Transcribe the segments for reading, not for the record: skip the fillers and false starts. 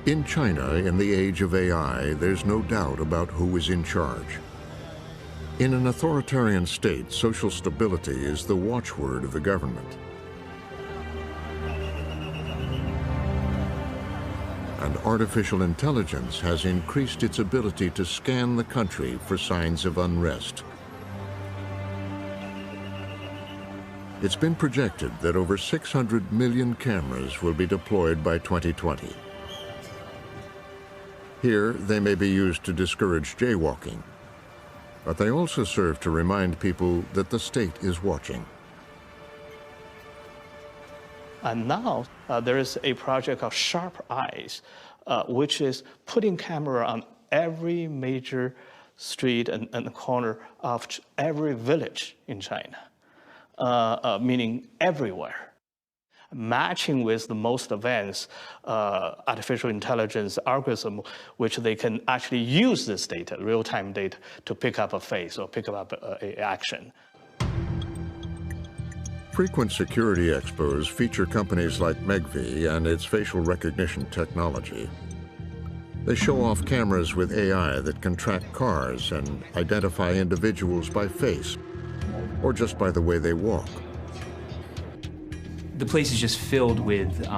In China, in the age of AI, there's no doubt about who is in charge. In an authoritarian state, social stability is the watchword of the government. And artificial intelligence has increased its ability to scan the country for signs of unrest. It's been projected that over 600 million cameras will be deployed by 2020. Here, they may be used to discourage jaywalking, but they also serve to remind people that the state is watching. And now there is a project called Sharp Eyes, which is putting camera on every major street and corner of every village in China, meaning everywhere, matching with the most advanced artificial intelligence algorithm, which they can actually use this data, real-time data, to pick up a face or pick up an action. Frequent security expos feature companies like Megvii and its facial recognition technology. They show off cameras with AI that can track cars and identify individuals by face or just by the way they walk. The place is just filled with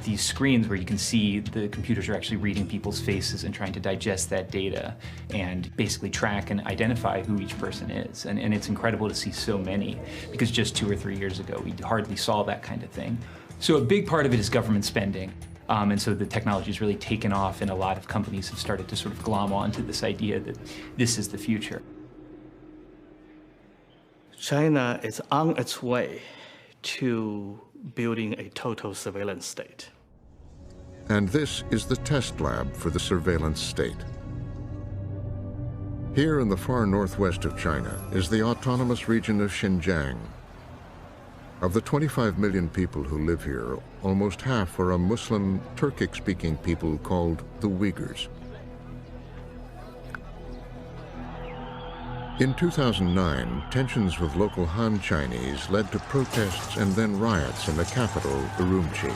these screens where you can see the computers are actually reading people's faces and trying to digest that data and basically track and identify who each person is. And it's incredible to see so many, because just 2 or 3 years ago, we hardly saw that kind of thing. So a big part of it is government spending. And so the technology has really taken off, and a lot of companies have started to sort of glom onto this idea that this is the future. China is on its way to building a total surveillance state. And this is the test lab for the surveillance state. Here in the far northwest of China is the autonomous region of Xinjiang. Of the 25 million people who live here, almost half are a Muslim, Turkic-speaking people called the Uyghurs. In 2009, tensions with local Han Chinese led to protests and then riots in the capital, Urumqi.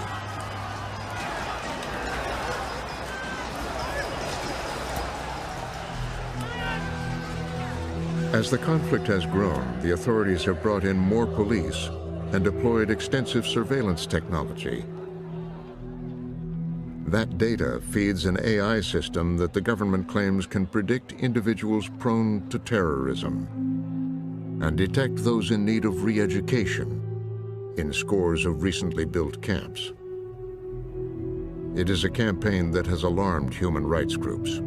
As the conflict has grown, the authorities have brought in more police and deployed extensive surveillance technology. That data feeds an AI system that the government claims can predict individuals prone to terrorism and detect those in need of re-education in scores of recently built camps. It is a campaign that has alarmed human rights groups.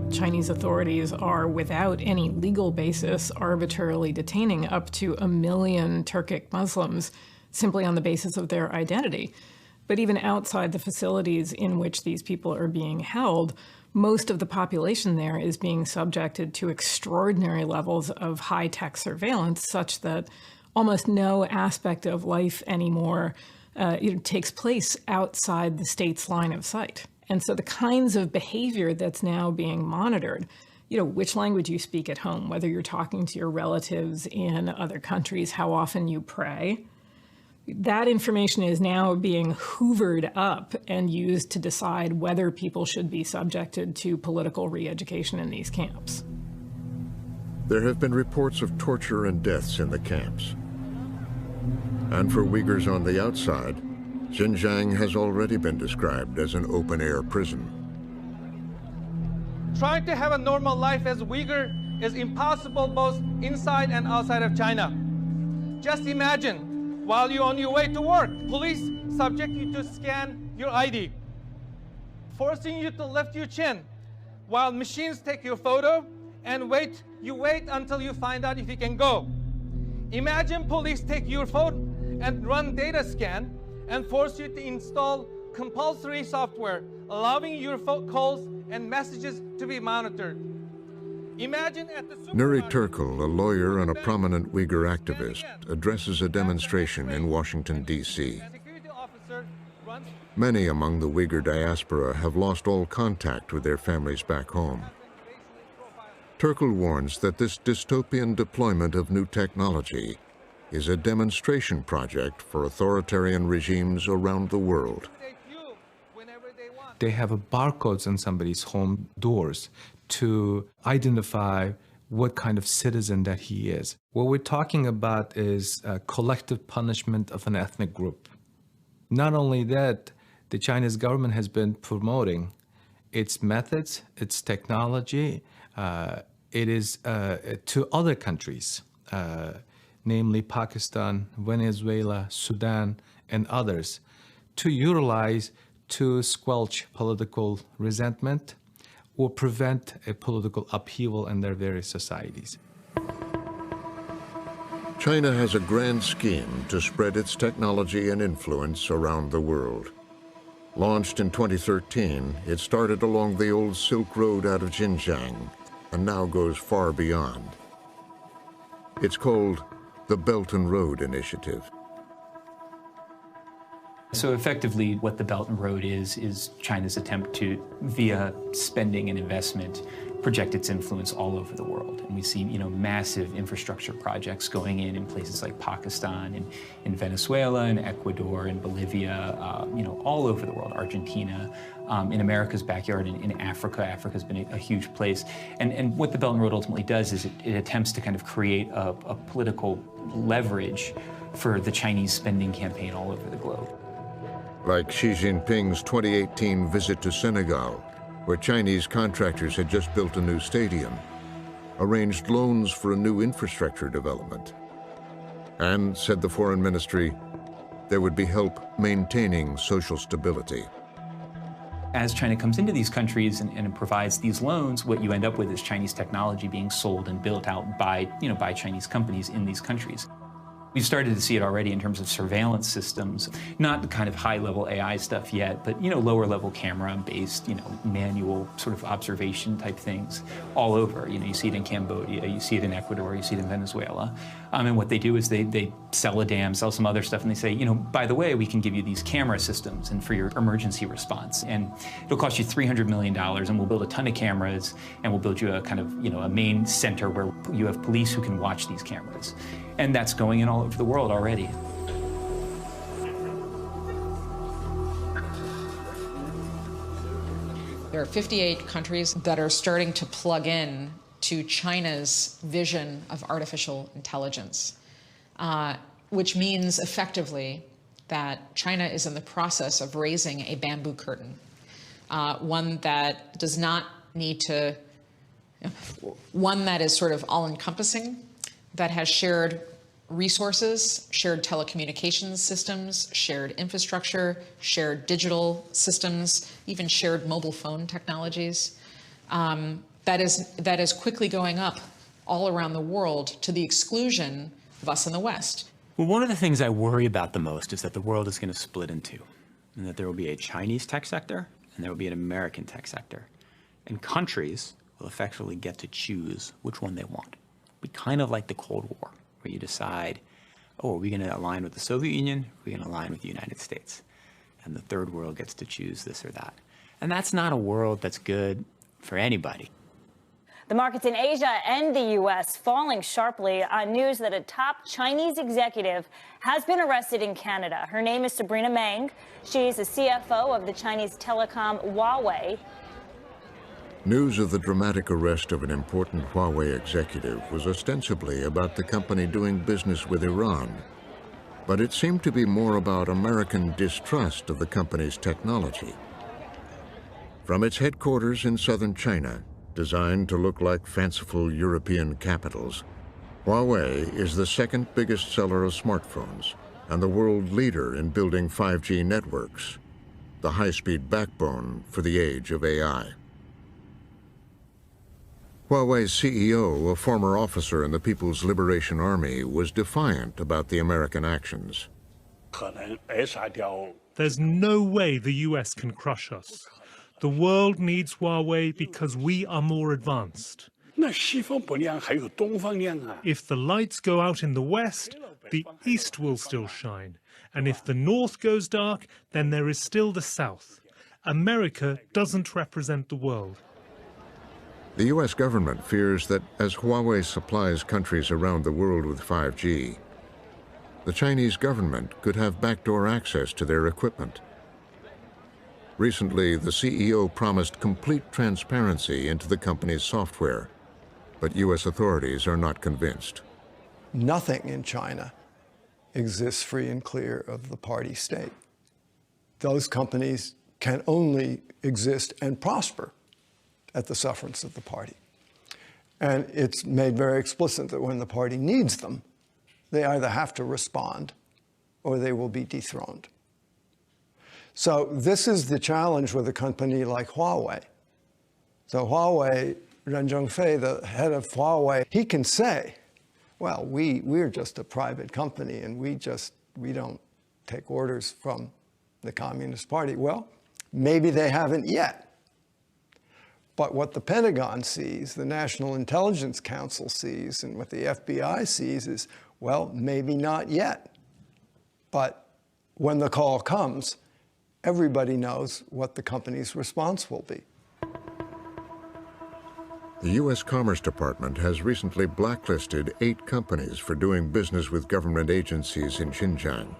Chinese authorities are, without any legal basis, arbitrarily detaining up to 1 million Turkic Muslims simply on the basis of their identity. But even outside the facilities in which these people are being held, most of the population there is being subjected to extraordinary levels of high-tech surveillance, such that almost no aspect of life anymore takes place outside the state's line of sight. And so the kinds of behavior that's now being monitored, which language you speak at home, whether you're talking to your relatives in other countries, how often you pray, that information is now being hoovered up and used to decide whether people should be subjected to political re-education in these camps. There have been reports of torture and deaths in the camps. And for Uyghurs on the outside, Xinjiang has already been described as an open-air prison. Trying to have a normal life as Uyghur is impossible both inside and outside of China. Just imagine, while you're on your way to work, police subject you to scan your ID, forcing you to lift your chin, while machines take your photo and you wait until you find out if you can go. Imagine police take your phone and run data scan and force you to install compulsory software, allowing your calls and messages to be monitored. Imagine at the Nuri Turkul, a lawyer and a prominent Uyghur activist, addresses a demonstration in Washington, D.C. Many among the Uyghur diaspora have lost all contact with their families back home. Turkul warns that this dystopian deployment of new technology is a demonstration project for authoritarian regimes around the world. They have barcodes on somebody's home doors to identify what kind of citizen that he is. What we're talking about is collective punishment of an ethnic group. Not only that, the Chinese government has been promoting its methods, its technology, it is to other countries, namely Pakistan, Venezuela, Sudan, and others, to utilize to squelch political resentment or prevent a political upheaval in their various societies. China has a grand scheme to spread its technology and influence around the world. Launched in 2013, it started along the old Silk Road out of Xinjiang and now goes far beyond. It's called the Belt and Road Initiative. So effectively, what the Belt and Road is China's attempt to, via spending and investment, project its influence all over the world. And we see, massive infrastructure projects going in places like Pakistan, and in Venezuela, and Ecuador, and Bolivia, all over the world, Argentina, in America's backyard, in Africa. Africa's been a huge place. And what the Belt and Road ultimately does is it attempts to kind of create a political leverage for the Chinese spending campaign all over the globe. Like Xi Jinping's 2018 visit to Senegal, where Chinese contractors had just built a new stadium, arranged loans for a new infrastructure development, and, said the Foreign Ministry, there would be help maintaining social stability. As China comes into these countries and provides these loans, what you end up with is Chinese technology being sold and built out by Chinese companies in these countries. We've started to see it already in terms of surveillance systems, not the kind of high-level AI stuff yet, but lower-level camera-based, manual sort of observation type things all over. You see it in Cambodia, you see it in Ecuador, you see it in Venezuela. And what they do is they sell a dam, sell some other stuff, and they say, by the way, we can give you these camera systems and for your emergency response, and it'll cost you $300 million, and we'll build a ton of cameras, and we'll build you a kind of a main center where you have police who can watch these cameras. And that's going in all over the world already. There are 58 countries that are starting to plug in to China's vision of artificial intelligence, which means effectively that China is in the process of raising a bamboo curtain, one that does not need to, one that is sort of all-encompassing, that has shared resources, shared telecommunications systems, shared infrastructure, shared digital systems, even shared mobile phone technologies. That is quickly going up all around the world to the exclusion of us in the West. Well, one of the things I worry about the most is that the world is going to split in two, and that there will be a Chinese tech sector and there will be an American tech sector. And countries will effectively get to choose which one they want. Be kind of like the Cold War, where you decide, oh, are we going to align with the Soviet Union? Are we going to align with the United States? And the third world gets to choose this or that. And that's not a world that's good for anybody. The markets in Asia and the U.S. falling sharply on news that a top Chinese executive has been arrested in Canada. Her name is Sabrina Meng. She's the CFO of the Chinese telecom Huawei. News of the dramatic arrest of an important Huawei executive was ostensibly about the company doing business with Iran. But it seemed to be more about American distrust of the company's technology. From its headquarters in southern China, designed to look like fanciful European capitals, Huawei is the second biggest seller of smartphones and the world leader in building 5G networks, the high-speed backbone for the age of AI. Huawei's CEO, a former officer in the People's Liberation Army, was defiant about the American actions. There's no way the US can crush us. The world needs Huawei because we are more advanced. If the lights go out in the West, the East will still shine. And if the North goes dark, then there is still the South. America doesn't represent the world. The U.S. government fears that as Huawei supplies countries around the world with 5G, the Chinese government could have backdoor access to their equipment. Recently, the CEO promised complete transparency into the company's software, but U.S. authorities are not convinced. Nothing in China exists free and clear of the party state. Those companies can only exist and prosper at the sufferance of the party. And it's made very explicit that when the party needs them, they either have to respond or they will be dethroned. So this is the challenge with a company like Huawei. So Huawei, Ren Zhengfei, the head of Huawei, he can say, well, we're just a private company and we don't take orders from the Communist Party. Well, maybe they haven't yet. But what the Pentagon sees, the National Intelligence Council sees, and what the FBI sees is, well, maybe not yet. But when the call comes, everybody knows what the company's response will be. The U.S. Commerce Department has recently blacklisted 8 companies for doing business with government agencies in Xinjiang,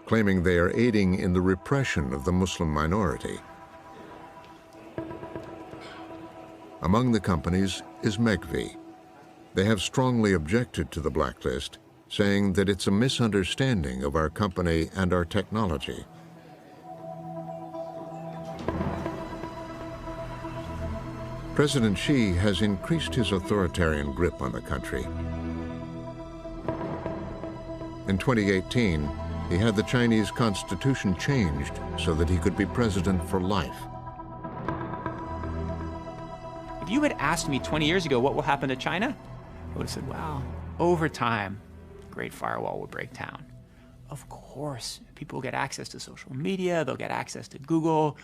claiming they are aiding in the repression of the Muslim minority. Among the companies is Megvii. They have strongly objected to the blacklist, saying that it's a misunderstanding of our company and our technology. President Xi has increased his authoritarian grip on the country. In 2018, he had the Chinese constitution changed so that he could be president for life. If you had asked me 20 years ago what will happen to China, I would have said, well, over time, the Great Firewall will break down. Of course, people will get access to social media, they'll get access to Google.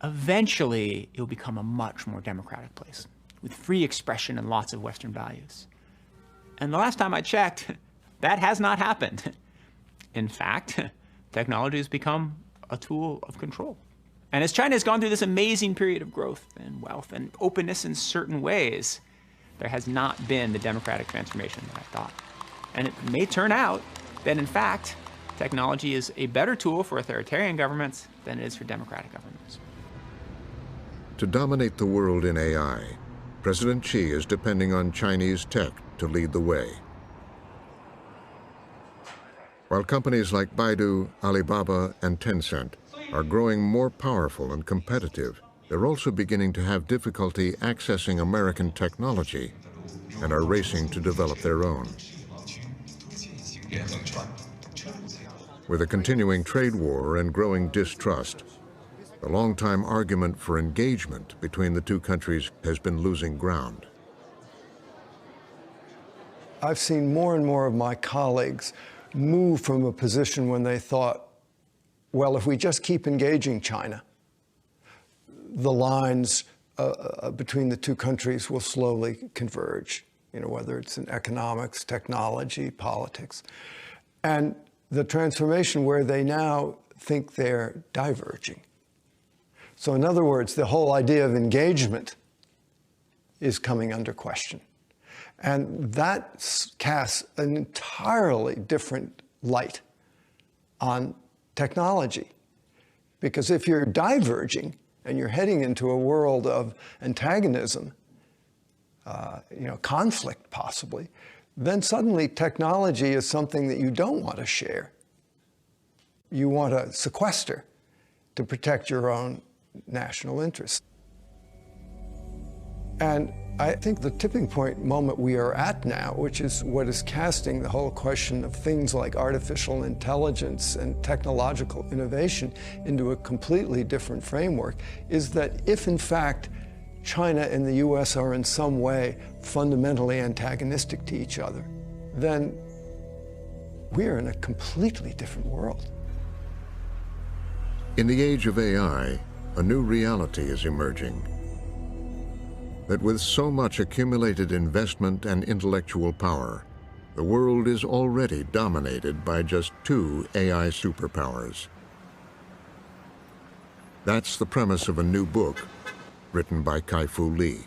Eventually, it will become a much more democratic place with free expression and lots of Western values. And the last time I checked, that has not happened. In fact, technology has become a tool of control. And as China has gone through this amazing period of growth and wealth and openness in certain ways, there has not been the democratic transformation that I thought. And it may turn out that, in fact, technology is a better tool for authoritarian governments than it is for democratic governments. To dominate the world in AI, President Xi is depending on Chinese tech to lead the way. While companies like Baidu, Alibaba, and Tencent are growing more powerful and competitive, they're also beginning to have difficulty accessing American technology and are racing to develop their own. With a continuing trade war and growing distrust, the long-time argument for engagement between the two countries has been losing ground. I've seen more and more of my colleagues move from a position when they thought, well, if we just keep engaging China, the lines between the two countries will slowly converge, whether it's in economics, technology, politics. And the transformation where they now think they're diverging. So in other words, the whole idea of engagement is coming under question. And that casts an entirely different light on technology. Because if you're diverging and you're heading into a world of antagonism, conflict possibly, then suddenly technology is something that you don't want to share. You want to sequester to protect your own national interests. And I think the tipping point moment we are at now, which is what is casting the whole question of things like artificial intelligence and technological innovation into a completely different framework, is that if in fact China and the US are in some way fundamentally antagonistic to each other, then we're in a completely different world. In the age of AI, a new reality is emerging. That with so much accumulated investment and intellectual power, the world is already dominated by just 2 AI superpowers. That's the premise of a new book written by Kai-Fu Lee.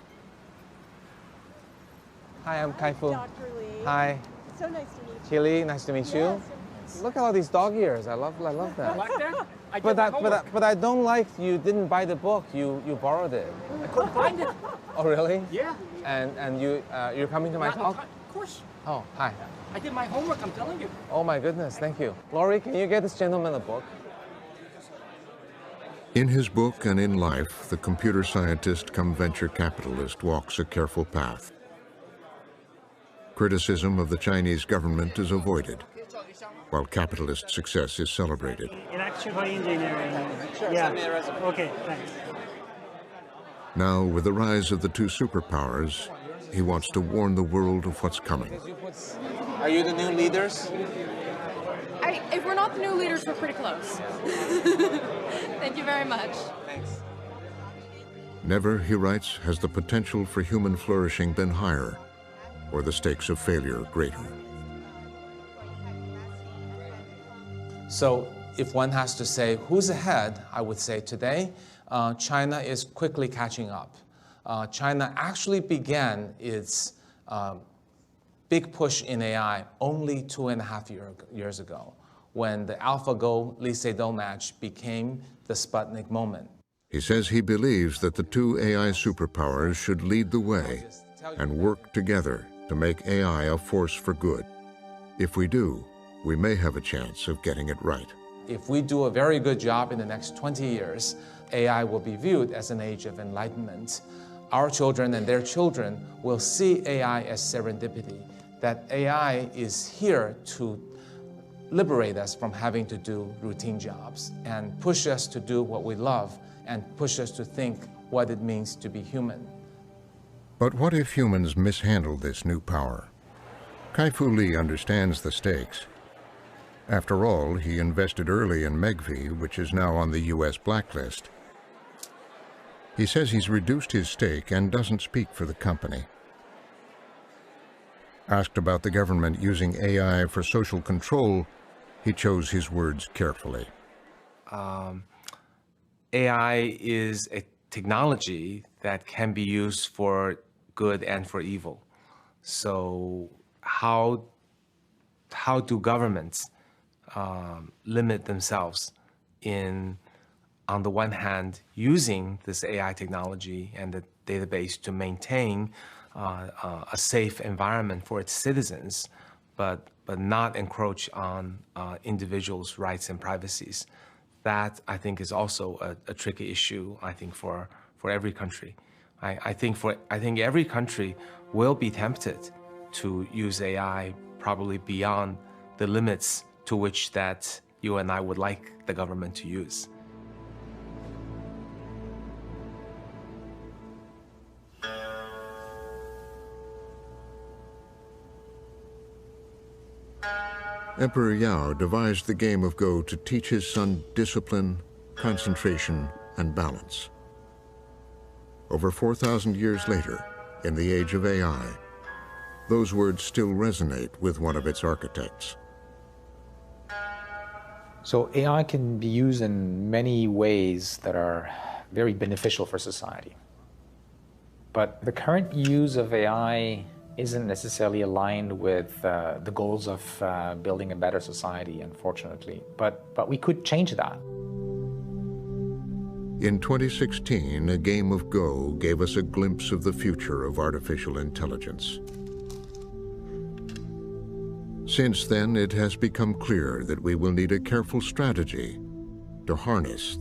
Hi, I'm Kai-Fu. Dr. Lee. Hi. So nice to meet you. Chile, nice to meet you. Yes. Thanks. Look at all these dog ears. I love that. You like that? But I don't like you didn't buy the book. You borrowed it. I couldn't find it. Oh really? Yeah. And you're coming to my talk? Of course. Oh hi. I did my homework, I'm telling you. Oh my goodness, thank you. Laurie, can you get this gentleman a book? In his book and in life, the computer scientist come venture capitalist walks a careful path. Criticism of the Chinese government is avoided, while capitalist success is celebrated. Electrical engineering. Yeah. Okay, thanks. Now, with the rise of the two superpowers, he wants to warn the world of what's coming. Are you the new leaders? If we're not the new leaders, we're pretty close. Thank you very much. Thanks. Never, he writes, has the potential for human flourishing been higher, or the stakes of failure greater. So if one has to say who's ahead, I would say today, China is quickly catching up. China actually began its big push in AI only 2.5 years ago, when the AlphaGo Lee Sedol match became the Sputnik moment. He says he believes that the two AI superpowers should lead the way and work together to make AI a force for good. If we do, we may have a chance of getting it right. If we do a very good job in the next 20 years, AI will be viewed as an age of enlightenment. Our children and their children will see AI as serendipity, that AI is here to liberate us from having to do routine jobs and push us to do what we love and push us to think what it means to be human. But what if humans mishandle this new power? Kai-Fu Lee understands the stakes. After all, he invested early in Megvii, which is now on the US blacklist. He says he's reduced his stake and doesn't speak for the company. Asked about the government using AI for social control, he chose his words carefully. AI is a technology that can be used for good and for evil. So how do governments limit themselves in, on the one hand, using this AI technology and the database to maintain a safe environment for its citizens, but not encroach on individuals' rights and privacies? That, I think, is also a tricky issue, I think, for every country. I think every country will be tempted to use AI probably beyond the limits to which that you and I would like the government to use. Emperor Yao devised the game of Go to teach his son discipline, concentration, and balance. Over 4,000 years later, in the age of AI, those words still resonate with one of its architects. So AI can be used in many ways that are very beneficial for society. But the current use of AI isn't necessarily aligned with the goals of building a better society, unfortunately. But we could change that. In 2016, a game of Go gave us a glimpse of the future of artificial intelligence. Since then, it has become clear that we will need a careful strategy to harness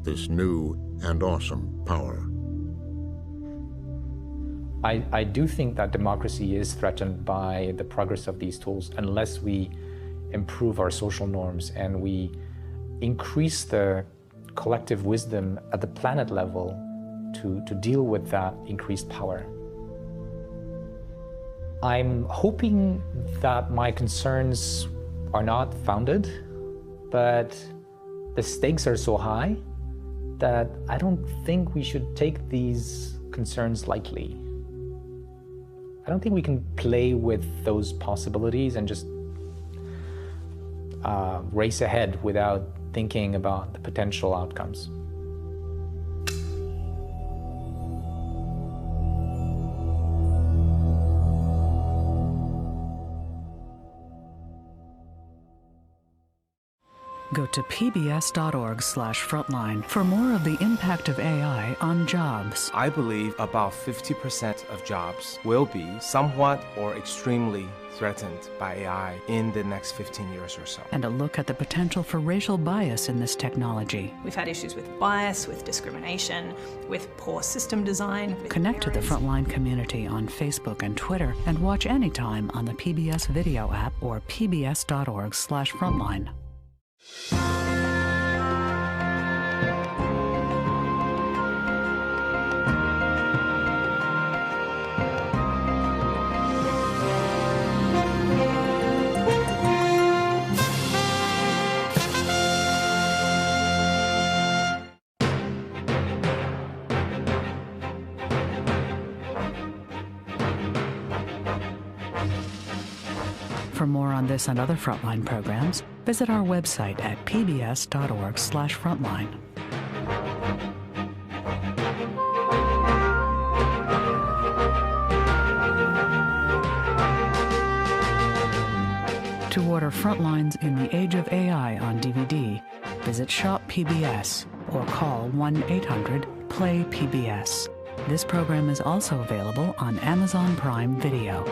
this new and awesome power. I do think that democracy is threatened by the progress of these tools unless we improve our social norms and we increase the collective wisdom at the planet level to deal with that increased power. I'm hoping that my concerns are not founded, but the stakes are so high that I don't think we should take these concerns lightly. I don't think we can play with those possibilities and just race ahead without thinking about the potential outcomes. Go to pbs.org/frontline for more of the impact of AI on jobs. I believe about 50% of jobs will be somewhat or extremely threatened by AI in the next 15 years or so. And a look at the potential for racial bias in this technology. We've had issues with bias, with discrimination, with poor system design. Connect to the Frontline community on Facebook and Twitter, and watch anytime on the PBS video app or pbs.org/frontline. For more on this and other Frontline programs, visit our website at pbs.org/frontline. To order Frontlines in the Age of AI on DVD, visit Shop PBS or call 1-800-PLAY-PBS. This program is also available on Amazon Prime Video.